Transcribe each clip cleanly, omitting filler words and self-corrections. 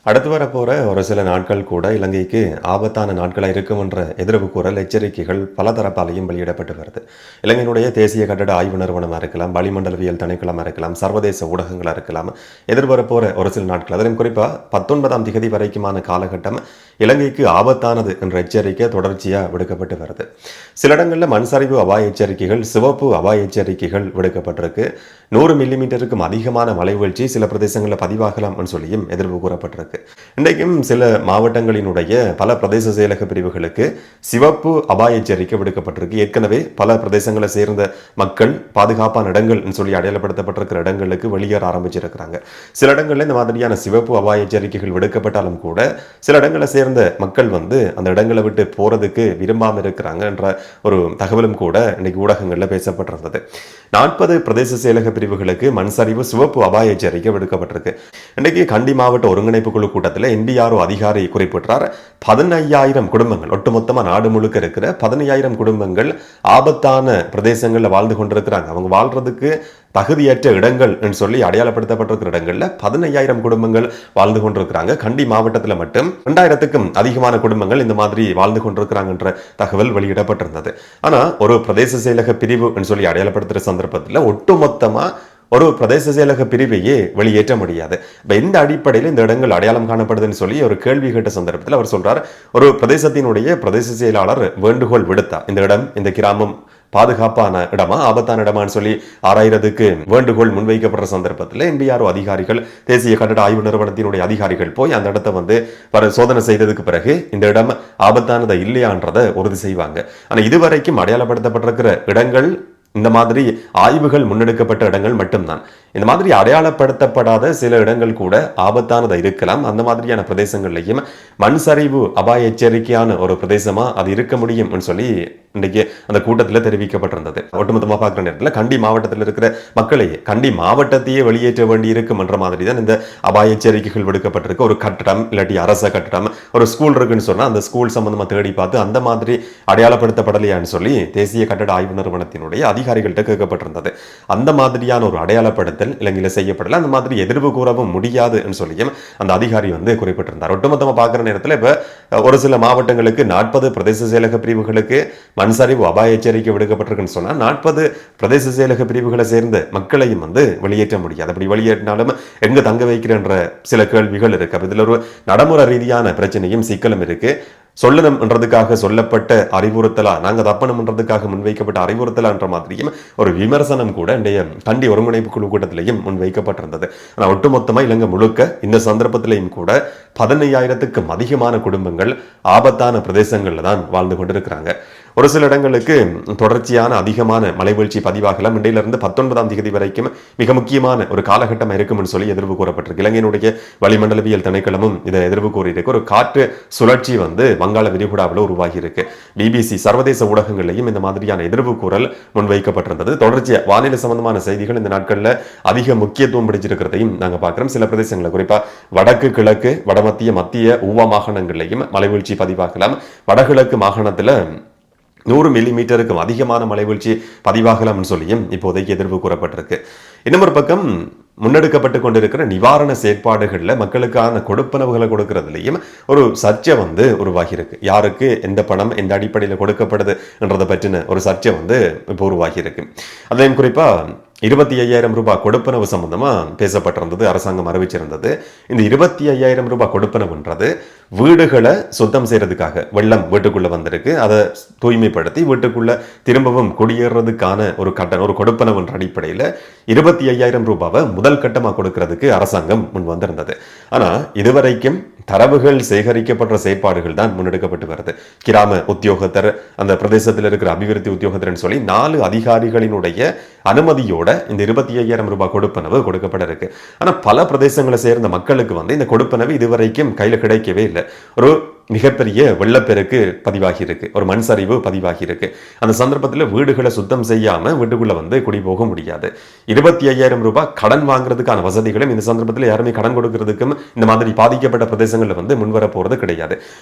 அடுத்து வரப்போற ஒரு சில நாட்கள் கூட இலங்கைக்கு ஆபத்தான நாட்களாக இருக்கும் என்ற எதிர்வு கூறல் எச்சரிக்கைகள் பல தரப்பாலையும் வெளியிடப்பட்டு வருது. இலங்கையினுடைய தேசிய கட்டட ஆய்வு நிறுவனமாக இருக்கலாம், வளிமண்டலவியல் திணைக்களமாக இருக்கலாம், சர்வதேச ஊடகங்களாக இருக்கலாம். எதிர்வரப்போற ஒரு சில நாட்கள் அதிலும் குறிப்பாக 19ஆம் திகதி வரைக்குமான காலகட்டம் இலங்கைக்கு ஆபத்தானது என்ற எச்சரிக்கை தொடர்ச்சியாக விடுக்கப்பட்டு வருது. சில இடங்களில் மண்சரிவு அபாய எச்சரிக்கைகள், சிவப்பு அபாய எச்சரிக்கைகள் விடுக்கப்பட்டிருக்கு. 100 மில்லிமீட்டருக்கும் அதிகமான மழை வீழ்ச்சி சில பிரதேசங்களில் பதிவாகலாம் சொல்லியும் எதிர்வு கூறப்பட்டிருக்கு. இன்றைக்கும் சில மாவட்டங்களினுடைய பல பிரதேச செயலக பிரிவுகளுக்கு சிவப்பு அபாய எச்சரிக்கை விடுக்கப்பட்டிருக்கு. ஏற்கனவே பல பிரதேசங்களை சேர்ந்த மக்கள் பாதுகாப்பான இடங்கள் சொல்லி அடையாளப்படுத்தப்பட்டிருக்கிற இடங்களுக்கு வெளியேற ஆரம்பிச்சிருக்கிறாங்க. சில இடங்களில் இந்த மாதிரியான சிவப்பு அபாய எச்சரிக்கைகள் விடுக்கப்பட்டாலும் கூட சில இடங்களை சேர்ந்த மக்கள் அந்த இடங்களை விட்டு போறதுக்கு விரும்பாம இருக்கிறாங்க என்ற ஒரு தகவலும் கூட இன்னைக்கு ஊடகங்கள்ல பேசப்பட்டிருந்தது. 40 பிரதேச செயலக பிரிவுகளுக்கு மண்சரிவு சிவப்பு அபாய எச்சரிக்கை விடுக்கப்பட்டிருக்கு. இன்றைக்கு கண்டி மாவட்ட ஒருங்கிணைப்பு குழு கூட்டத்தில் NDRO அதிகாரி குறிப்பிட்டார். 15,000 குடும்பங்கள் ஒட்டுமொத்தமா நாடு முழுக்க இருக்கிற 15,000 குடும்பங்கள் ஆபத்தான பிரதேசங்களில் வாழ்ந்து கொண்டிருக்கிறாங்க. அவங்க வாழ்றதுக்கு தகுதியற்ற இடங்கள் சொல்லி அடையாளப்படுத்தப்பட்டிருக்கிற இடங்கள்ல 15,000 குடும்பங்கள் வாழ்ந்து கொண்டிருக்கிறாங்க. கண்டி மாவட்டத்தில் மட்டும் 2,000க்கும் அதிகமான குடும்பங்கள் இந்த மாதிரி வாழ்ந்து கொண்டிருக்கிறாங்க என்ற தகவல் வெளியிடப்பட்டிருந்தது. ஆனா ஒரு பிரதேச செயலக பிரிவு சொல்லி அடையாளப்படுத்துற சந்தர்ப்பத்தில் ஒட்டுமொத்தமா ஒரு பிரதேச செயலக பிரிவையே வெளியேற்ற முடியாது. இந்த அடிப்படையில் இந்த இடங்கள் அடையாளம் காணப்படுதுன்னு சொல்லி ஒரு கேள்வி கேட்ட சந்தர்ப்பத்தில் அவர் சொல்றார், ஒரு பிரதேசத்தினுடைய பிரதேச செயலாளர் வேண்டுகோள் விடுத்தா இந்த இடம், இந்த கிராமம் பாதுகாப்பான இடமா ஆபத்தான இடமான்னு சொல்லி ஆராய்றதுக்கு வேண்டுகோள் முன்வைக்கப்படுற சந்தர்ப்பத்தில் NDRO அதிகாரிகள், தேசிய கட்டட ஆய்வு நிறுவனத்தினுடைய அதிகாரிகள் போய் அந்த இடத்தை சோதனை செய்ததுக்கு பிறகு இந்த இடம் ஆபத்தானதை இல்லையான்றதை உறுதி செய்வாங்க. ஆனா இதுவரைக்கும் அடையாளப்படுத்தப்பட்டிருக்கிற இடங்கள் இந்த மாதிரி ஆய்வுகள் முன்னெடுக்கப்பட்ட இடங்கள் மட்டும்தான். இந்த மாதிரி அடையாளப்படுத்தப்படாத சில இடங்கள் கூட ஆபத்தானதை இருக்கலாம். அந்த மாதிரியான பிரதேசங்கள்லையும் மண் சரிவு அபாய எச்சரிக்கையான ஒரு பிரதேசமா அது இருக்க முடியும் சொல்லி இன்றைக்கு அந்த கூட்டத்தில் தெரிவிக்கப்பட்டிருந்தது. ஒட்டுமொத்தமாக பார்க்குற நேரத்தில் கண்டி மாவட்டத்தில் இருக்கிற மக்களையே, கண்டி மாவட்டத்தையே வெளியேற்ற வேண்டி இருக்கும் என்ற மாதிரி தான் இந்த அபாய எச்சரிக்கைகள் விடுக்கப்பட்டிருக்கு. ஒரு கட்டடம் இல்லாட்டி அரச கட்டடம், ஒரு ஸ்கூல் இருக்குன்னு சொன்னால் அந்த ஸ்கூல் சம்பந்தமாக தேடி பார்த்து அந்த மாதிரி அடையாளப்படுத்தப்படலையான்னு சொல்லி தேசிய கட்டட ஆய்வு நிறுவனத்தினுடைய அதிகாரிகள்கிட்ட கேட்கப்பட்டிருந்தது. அந்த மாதிரியான ஒரு அடையாளப்படுத்தல் இலங்கையில் செய்யப்படல. அந்த மாதிரி எதிர்வு கூறவும் முடியாதுன்னு சொல்லியும் அந்த அதிகாரி குறிப்பிட்டிருந்தார். ஒட்டுமொத்தமாக பார்க்குற நேரத்தில் இப்போ ஒரு சில மாவட்டங்களுக்கு 40 பிரதேச செயலக பிரிவுகளுக்கு மண்சரிவு அபாய எச்சரிக்கை விடுக்கப்பட்டிருக்குன்னு சொன்னா 40 பிரதேச செயலக பிரிவுகளை சேர்ந்த மக்களையும் வெளியேற்ற முடியாது. அப்படி வெளியேற்றினாலும் எங்க தங்க வைக்கிறன்ற சில கேள்விகள் இருக்கு. இதுல ஒரு நடைமுறை ரீதியான பிரச்சனையும் சிக்கலும் இருக்கு. சொல்லணும்ன்றதுக்காக சொல்லப்பட்ட அறிவுறுத்தலா, நாங்க தப்பணும்ன்றதுக்காக முன்வைக்கப்பட்ட அறிவுறுத்தலான்ற மாதிரியும் ஒரு விமர்சனம் கூட இன்றைய கண்டி ஒருங்கிணைப்பு குழு கூட்டத்திலையும் முன்வைக்கப்பட்டிருந்தது. ஆனால் ஒட்டுமொத்தமா இலங்கை முழுக்க இந்த சந்தர்ப்பத்திலையும் கூட 15,000க்கும் அதிகமான குடும்பங்கள் ஆபத்தான பிரதேசங்கள்ல தான் வாழ்ந்து கொண்டிருக்கிறாங்க. ஒரு சில இடங்களுக்கு தொடர்ச்சியான அதிகமான மழை வீழ்ச்சி பதிவாகலாம். இடையிலிருந்து 19ஆம் தேதி வரைக்கும் மிக முக்கியமான ஒரு காலகட்டம் இருக்கும்னு சொல்லி எதிர்வு கூறப்பட்டிருக்கு. இலங்கையினுடைய வளிமண்டலவியல் திணைக்களமும் இதை எதிர்வு கூறியிருக்கு. ஒரு காற்று சுழற்சி வங்காள விரிகுடாவில் உருவாகி இருக்கு. BBC சர்வதேச ஊடகங்களையும் இந்த மாதிரியான எதிர்வு கூறல் முன்வைக்கப்பட்டிருந்தது. தொடர்ச்சியா வானிலை சம்பந்தமான செய்திகள் இந்த நாட்களில் அதிக முக்கியத்துவம் பிடிச்சிருக்கிறதையும் நாங்கள் பார்க்கிறோம். சில பிரதேசங்களில் குறிப்பா வடக்கு, கிழக்கு, வடமத்திய, மத்திய, ஊவா மாகாணங்களையும் மழை வீழ்ச்சி பதிவாகலாம். வடகிழக்கு மாகாணத்தில் 100 மில்லிமீட்டருக்கும் அதிகமான மழை வீழ்ச்சி பதிவாகலாம் சொல்லியும் இப்போதைக்கு எதிர்வு கூறப்பட்டிருக்கு. இன்னொரு பக்கம் முன்னெடுக்கப்பட்டு கொண்டிருக்கிற நிவாரண செயற்பாடுகளில் மக்களுக்கான கொடுப்பனவுகளை கொடுக்கறதுலையும் ஒரு சர்ச்சை உருவாகி இருக்கு. யாருக்கு எந்த பணம் எந்த அடிப்படையில் கொடுக்கப்படுது என்றதை பற்றின ஒரு சர்ச்சை இப்போ உருவாகி இருக்கு. அதையும் குறிப்பா 25,000 ரூபாய் கொடுப்பனவு சம்பந்தமா பேசப்பட்டிருந்தது, அரசாங்கம் அறிவிச்சிருந்தது. இந்த 25,000 ரூபாய் கொடுப்பனவுன்றது வீடுகளை சுத்தம் செய்யறதுக்காக, வெள்ளம் வீட்டுக்குள்ள வந்திருக்கு, அதை தூய்மைப்படுத்தி வீட்டுக்குள்ள திரும்பவும் குடியேறதுக்கான ஒரு கொடுப்பனவு என்ற அடிப்படையில் 25,000 ரூபாவை முதல் கட்டமாக கொடுக்கறதுக்கு அரசாங்கம் முன் வந்திருந்தது. ஆனா இதுவரைக்கும் தரவுகள் சேகரிக்கப்படுற செயற்பாடுகள் தான் முன்னெடுக்கப்பட்டு வருது. கிராம உத்தியோகத்தர், அந்த பிரதேசத்தில் இருக்கிற அபிவிருத்தி உத்தியோகத்தர்னு சொல்லி 4 அதிகாரிகளினுடைய அனுமதியோட இந்த 25,000 ரூபாய் கொடுப்பனவு கொடுக்கப்பட இருக்கு. ஆனா பல பிரதேசங்களை சேர்ந்த மக்களுக்கு இந்த கொடுப்பனவு இதுவரைக்கும் கையில கிடைக்கவே இல்லை. ஒரு மிகப்பெரிய வெள்ளப்பெருக்கு பதிவாகி இருக்கு, ஒரு மண் சரிவு பதிவாகி இருக்கு. அந்த சந்தர்ப்பத்தில் வீடுகளை சுத்தம் செய்யாம வீட்டுக்குள்ள வந்து குடி போக முடியாது. 25,000 ரூபாய் கடன் வாங்குறதுக்கான வசதிகளும் இந்த சந்தர்ப்பத்தில் யாருமே கடன் கொடுக்கறதுக்கும் இந்த மாதிரி பாதிக்கப்பட்ட பிரதேசங்களில் வந்து முன்வர போறது கிடையாது.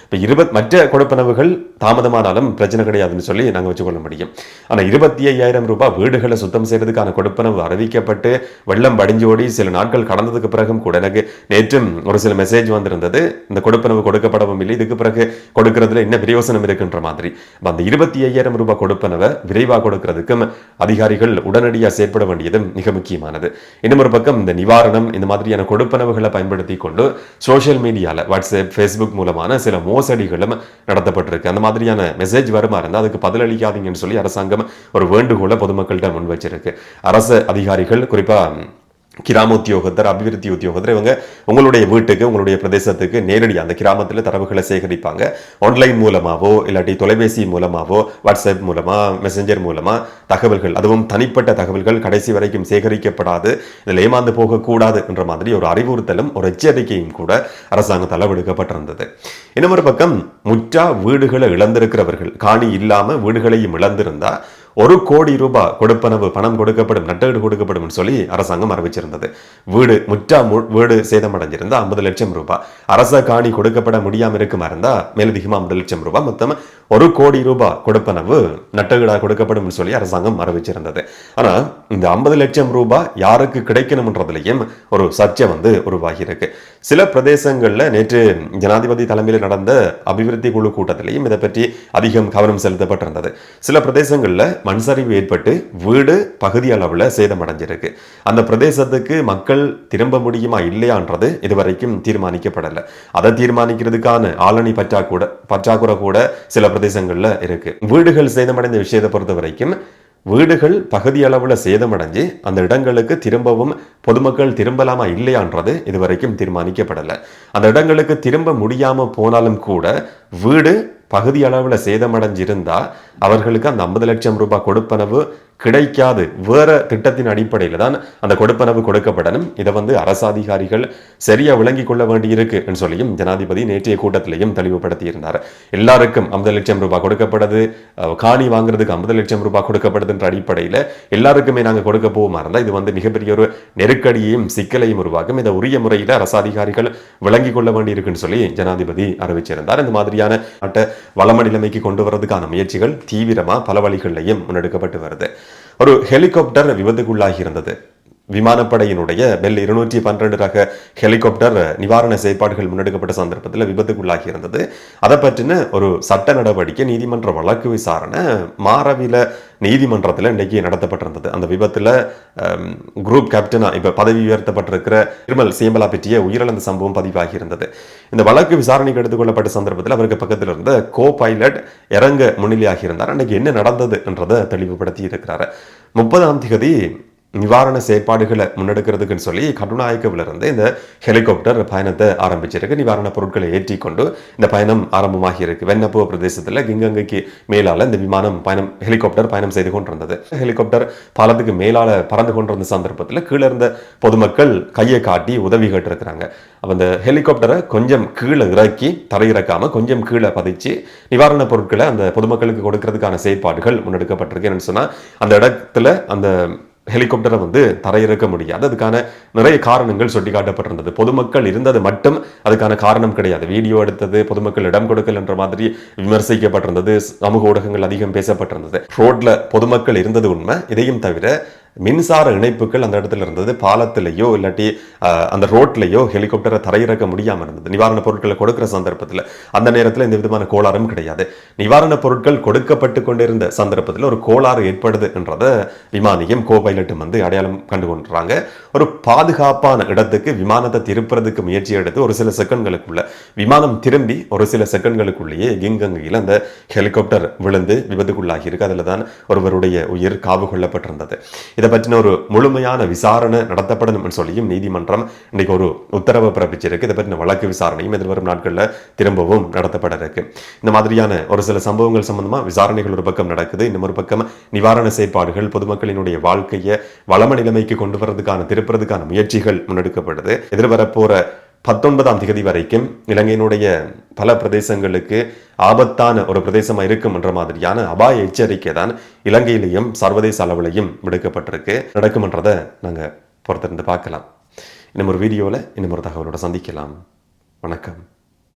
இப்போ மற்ற கொடுப்பனவுகள் தாமதமானாலும் பிரச்சனை கிடையாதுன்னு சொல்லி நாங்கள் வச்சுக்கொள்ள முடியும். ஆனால் 25,000 ரூபாய் வீடுகளை சுத்தம் செய்யறதுக்கான கொடுப்பனவு அறிவிக்கப்பட்டு வெள்ளம் வடிஞ்சோடி சில நாட்கள் கடந்ததுக்கு பிறகும் கூட எனக்கு நேற்றும் ஒரு சில மெசேஜ் வந்திருந்தது, இந்த கொடுப்பனவு கொடுக்கப்படவும் இல்லை, இதுக்கு பிறகு கொடுக்கிறதுல என்ன பிரயோசனம் இருக்குன்ற மாதிரி. அந்த 25,000 ரூபாய் கொடுப்பனவை விரைவாக கொடுக்கிறதுக்கும் அதிகாரிகள் உடனடியாக செயற்பட வேண்டியது மிக முக்கியமானது. இன்னும் ஒரு பக்கம் இந்த நிவாரணம் இந்த மாதிரியான கொடுப்பனவுகளை பயன்படுத்தி கொண்டு சோசியல் மீடியால வாட்ஸ்அப் ஃபேஸ்புக் மூலமான சில மோசடிகளும் நடத்தப்பட்டிருக்கு. அந்த மாதிரியான மெசேஜ் வருமா இருந்தால் அதுக்கு பதிலளிக்காதீங்கன்னு சொல்லி அரசாங்கம் ஒரு வேண்டுகோளை பொதுமக்கள்கிட்ட முன் வச்சிருக்கு. அரசு அதிகாரிகள் குறிப்பா கிராம உத்தியோகத்தர், அபிவிருத்தி உத்தியோகத்தர், இவங்க உங்களுடைய வீட்டுக்கு உங்களுடைய பிரதேசத்துக்கு நேரடியாக அந்த கிராமத்தில் தரவுகளை சேகரிப்பாங்க. ஆன்லைன் மூலமாவோ இல்லாட்டி தொலைபேசி மூலமாவோ வாட்ஸ்அப் மூலமா மெசஞ்சர் மூலமா தகவல்கள், அதுவும் தனிப்பட்ட தகவல்கள் கடைசி வரைக்கும் சேகரிக்கப்படாது, இதில் ஏமாந்து போகக்கூடாது என்ற மாதிரி ஒரு அறிவுறுத்தலும் ஒரு எச்சரிக்கையும் கூட அரசாங்கத்தால் விடுக்கப்பட்டிருந்தது. இன்னொரு பக்கம் முற்றா வீடுகளை இழந்திருக்கிறவர்கள், காணி இல்லாம வீடுகளையும் இழந்திருந்தா 1 கோடி ரூபாய் கொடுப்பனவு பணம் கொடுக்கப்படும், நட்டஈடு கொடுக்கப்படும் சொல்லி அரசாங்கம் அறிவிச்சிருந்தது. வீடு சேதமடைஞ்சிருந்தா 50 லட்சம் ரூபாய், அரச காணி கொடுக்கப்பட முடியாம இருக்குமா இருந்தா மேலதிகமா 50 லட்சம் ரூபாய், மொத்தம் 1 கோடி ரூபாய் கொடுப்பனவு நட்டஈடா கொடுக்கப்படும் சொல்லி அரசாங்கம் அறிவிச்சிருந்தது. ஆனா இந்த 50 லட்சம் ரூபாய் யாருக்கு கிடைக்கணும்ன்றதுலயும் ஒரு சர்ச்சை வந்து உருவாகி இருக்கு. சில பிரதேசங்கள்ல நேற்று ஜனாதிபதி தலைமையில் நடந்த அபிவிருத்தி குழு கூட்டத்திலையும் இதை பற்றி அதிகம் கவனம் செலுத்தப்பட்டிருந்தது. சில பிரதேசங்கள்ல மண் சரிவு ஏற்பட்டு வீடு பகுதி அளவுல சேதமடைஞ்சிருக்கு. அந்த பிரதேசத்துக்கு மக்கள் திரும்ப முடியுமா இல்லையான்றது இதுவரைக்கும் தீர்மானிக்கப்படல. அதை தீர்மானிக்கிறதுக்கான ஆளணி பற்றாக்குறை கூட சில பிரதேசங்கள்ல இருக்கு. வீடுகள் சேதமடைந்த விஷயத்தை பொறுத்த வரைக்கும் வீடுகள் பகுதி அளவுல சேதமடைஞ்சு அந்த இடங்களுக்கு திரும்பவும் பொதுமக்கள் திரும்பலாமா இல்லையான்றது இதுவரைக்கும் தீர்மானிக்கப்படல. அந்த இடங்களுக்கு திரும்ப முடியாம போனாலும் கூட வீடு பகுதி அளவுல சேதமடைஞ்சிருந்தா அவர்களுக்கு அந்த 50 லட்சம் ரூபாய் கொடுப்பனவு கிடைக்காது. வேற திட்டத்தின் அடிப்படையில் தான் அந்த கொடுப்பனவு கொடுக்கப்படணும். இதை வந்து அரசு அதிகாரிகள் சரியா விளங்கி கொள்ள வேண்டியிருக்கு சொல்லியும் ஜனாதிபதி நேற்றைய கூட்டத்திலையும் தெளிவுபடுத்தி இருந்தார். எல்லாருக்கும் 50 லட்சம் ரூபாய் கொடுக்கப்படுது, காணி வாங்குறதுக்கு 50 லட்சம் ரூபாய் கொடுக்கப்படுதுன்ற அடிப்படையில் எல்லாருக்குமே நாங்கள் கொடுக்க போவோமா இருந்தால் இது வந்து மிகப்பெரிய ஒரு நெருக்கடியையும் சிக்கலையும் உருவாக்கும். இதை உரிய முறையில் அரசு அதிகாரிகள் விளங்கி கொள்ள வேண்டியிருக்குன்னு சொல்லி ஜனாதிபதி அறிவிச்சிருந்தார். இந்த மாதிரியான வளம நிலைமைக்கு கொண்டு வரதுக்கான முயற்சிகள் தீவிரமா பல வழிகளிலையும் முன்னெடுக்கப்பட்டு வருது. ஒரு ஹெலிகாப்டர் விபத்துக்குள்ளாகி இருந்தது. விமானப்படையினுடைய பெல் 212 ரக ஹெலிகாப்டர் நிவாரண செயற்பாடுகள் முன்னெடுக்கப்பட்ட சந்தர்ப்பத்தில் விபத்துக்குள்ளாகி இருந்தது. அதை பற்றின ஒரு சட்ட நடவடிக்கை, நீதிமன்ற வழக்கு விசாரணை மாரவில நீதிமன்றத்தில் இன்றைக்கு நடத்தப்பட்டிருந்தது. அந்த விபத்தில் குரூப் கேப்டனா இப்ப பதவி உயர்த்தப்பட்டிருக்கிற நிர்மல் சேம்பலா பற்றிய உயிரிழந்த சம்பவம் பதிவாகி இருந்தது. இந்த வழக்கு விசாரணைக்கு எடுத்துக்கொள்ளப்பட்ட சந்தர்ப்பத்தில் அவருக்கு பக்கத்தில் இருந்த கோ பைலட் இறங்க முன்னிலையாகி இருந்தார். அன்றைக்கு என்ன நடந்தது என்றதை தெளிவுபடுத்தி இருக்கிறார். 30ஆம் தேதி நிவாரண செயற்பாடுகளை முன்னெடுக்கிறதுக்குன்னு சொல்லி கட்டுநாயக்கவிலிருந்து இந்த ஹெலிகாப்டர் பயணத்தை ஆரம்பிச்சிருக்கு. நிவாரணப் பொருட்களை ஏற்றிக்கொண்டு இந்த பயணம் ஆரம்பமாகி இருக்கு. வெண்ணப்போ பிரதேசத்தில் கிங்கங்கைக்கு மேலால இந்த ஹெலிகாப்டர் பயணம் செய்து கொண்டிருந்தது. ஹெலிகாப்டர் பாலத்துக்கு மேலால பறந்து கொண்டிருந்த சந்தர்ப்பத்தில் கீழே இருந்த பொதுமக்கள் கையை காட்டி உதவி கேட்டிருக்கிறாங்க. அந்த ஹெலிகாப்டரை கொஞ்சம் கீழே இறக்கி தரையிறக்காம கொஞ்சம் கீழே பதிச்சு நிவாரணப் பொருட்களை அந்த பொதுமக்களுக்கு கொடுக்கறதுக்கான செயற்பாடுகள் முன்னெடுக்கப்பட்டிருக்கு. சொன்னா அந்த இடத்துல அந்த ஹெலிகாப்டரை வந்து தரையிறக்க முடியாது. அதுக்கான நிறைய காரணங்கள் சுட்டிக்காட்டப்பட்டிருந்தது. பொதுமக்கள் இருந்தது மட்டும் அதுக்கான காரணம் கிடையாது. வீடியோ எடுத்தது பொதுமக்கள் இடம் கொடுக்கல் என்ற மாதிரி விமர்சிக்கப்பட்டிருந்தது. சமூக ஊடகங்கள் அதிகம் பேசப்பட்டிருந்தது. ரோட்ல பொதுமக்கள் இருந்தது உண்மை. இதையும் தவிர மின்சார இணைப்புகள் அந்த இடத்துல இருந்தது. பாலத்திலேயோ இல்லாட்டி அந்த ரோட்லேயோ ஹெலிகாப்டரை தரையிறக்க முடியாமல் இருந்தது. நிவாரணப் பொருட்களை கொடுக்கிற சந்தர்ப்பத்தில் அந்த நேரத்தில் எந்த விதமான கோளாறும் கிடையாது. நிவாரணப் பொருட்கள் கொடுக்கப்பட்டு கொண்டிருந்த சந்தர்ப்பத்தில் ஒரு கோளாறு ஏற்படுது என்றதை விமானியும் கோ பைலட்டும் வந்து அடையாளம் கண்டு கொண்டுறாங்க. ஒரு பாதுகாப்பான இடத்துக்கு விமானத்தை திருப்புறதுக்கு முயற்சி எடுத்து ஒரு சில செகண்ட்களுக்குள்ள விமானம் திரும்பி ஒரு சில செகண்ட்களுக்குள்ளேயே கிங்கங்கையில் அந்த ஹெலிகாப்டர் விழுந்து விபத்துக்குள்ளாகி இருக்கு. அதில் தான் ஒருவருடைய உயிர் காவு கொள்ளப்பட்டிருந்தது. இதை பற்றின ஒரு முழுமையான விசாரணை நடத்தப்படணும் சொல்லியும் நீதிமன்றம் இன்னைக்கு ஒரு உத்தரவை பிறப்பிச்சிருக்கு. இதை பற்றின வழக்கு விசாரணையும் எதிர்வரும் நாட்களில் திரும்பவும் நடத்தப்பட இருக்கு. இந்த மாதிரியான ஒரு சில சம்பவங்கள் சம்பந்தமா விசாரணைகள் ஒரு பக்கம் நடக்குது. இன்னொரு பக்கம் நிவாரண செயற்பாடுகள் பொதுமக்களினுடைய வாழ்க்கையை வளம நிலைமைக்கு கொண்டு வரதுக்கான திருப்புறதுக்கான முயற்சிகள் முன்னெடுக்கப்படுது. எதிர்வரப்போற 19ஆம் தேதி வரைக்கும் இலங்கையினுடைய பல பிரதேசங்களுக்கு ஆபத்தான ஒரு பிரதேசமா இருக்கும் என்ற மாதிரியான அபாய எச்சரிக்கை தான் இலங்கையிலையும் சர்வதேச அளவிலையும் விடுக்கப்பட்டிருக்கு. நடக்கும்ன்றதை நாங்கள் பொறுத்திருந்து பார்க்கலாம். இன்னும் ஒரு வீடியோவில் இன்னும் ஒரு தகவலோட சந்திக்கலாம். வணக்கம்.